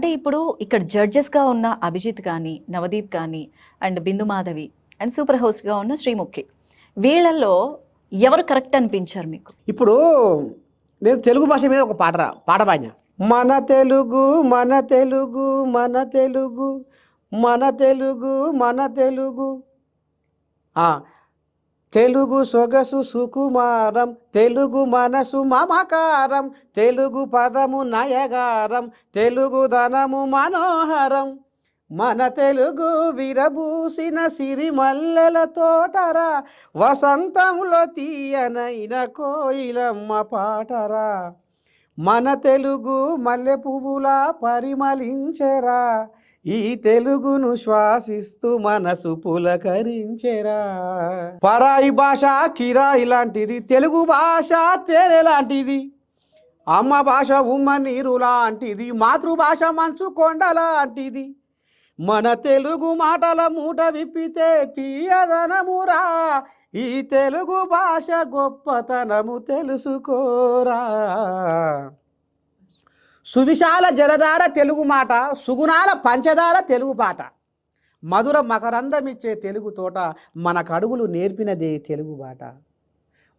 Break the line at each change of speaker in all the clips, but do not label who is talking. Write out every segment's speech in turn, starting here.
అంటే ఇప్పుడు ఇక్కడ జడ్జెస్‌గా ఉన్న అభిజిత్ కానీ, నవదీప్ కానీ and Bindu Madhavi and super హోస్ట్‌గా ఉన్న శ్రీముఖి. వీళ్ళల్లో ఎవరు కరెక్ట్ అనిపించారు మీకు?
ఇప్పుడు నేను తెలుగు భాష మీద ఒక పాట పాడినా. మన తెలుగు మన తెలుగు మన తెలుగు మన తెలుగు మన తెలుగు తెలుగు సొగసు సుకుమారం, తెలుగు మనసు మమకారం, తెలుగు పదము నయగారం, తెలుగు ధనము మనోహరం, మన తెలుగు విరబూసిన సిరిమల్లెల తోటరా, వసంతంలో తీయనైన కోయిలమ్మ పాటరా, మన తెలుగు మల్లె పువ్వులా పరిమళించెరా, ఈ తెలుగును శ్వాసిస్తూ మనసు పులకరించెరా. పరాయి భాష కిరాయి లాంటిది, తెలుగు భాష తేనె లాంటిది, అమ్మ భాష ఉమ్మ నీరు లాంటిది, మాతృభాష మంచు కొండ లాంటిది, మన తెలుగు మాటల మూట విప్పితే తీయదనమురా, ఈ తెలుగు భాష గొప్పతనము తెలుసుకోరా. సువిశాల జలధార తెలుగు మాట, సుగుణాల పంచదార తెలుగు పాట, మధుర మకరందమిచ్చే తెలుగు తోట, మన కడుగులు నేర్పినదే తెలుగు బాట,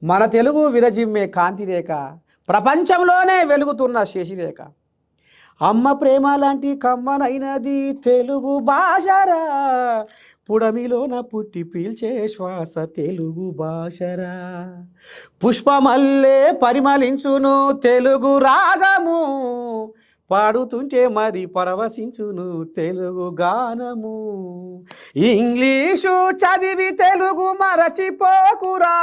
మన తెలుగు విరజిమ్మే కాంతిరేఖ, ప్రపంచంలోనే వెలుగుతున్న శశిరేఖ, అమ్మ ప్రేమ లాంటి కమ్మనైనది తెలుగు భాషరా, పుడమిలోన పుట్టి పీల్చే శ్వాస తెలుగు భాషరా, పుష్పమల్లే పరిమళించును తెలుగు రాగము, పాడుతుంటే మరి పరవశించును తెలుగు గానము, ఇంగ్లీషు చదివి తెలుగు మరచిపోకురా,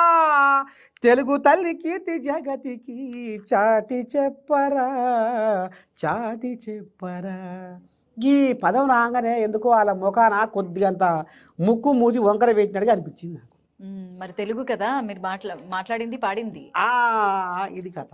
తెలుగు తల్లి కీర్తి జగతికి చాటి చెప్పరా, చాటి చెప్పరా. ఈ పదం రాగానే ఎందుకో వాళ్ళ ముఖాన కొద్దిగంత ముక్కు మూతి వంకర పెట్టినట్టుగా అనిపించింది నాకు.
మరి తెలుగు కదా మీరు మాట్లాడింది, పాడింది.
ఇది కథ.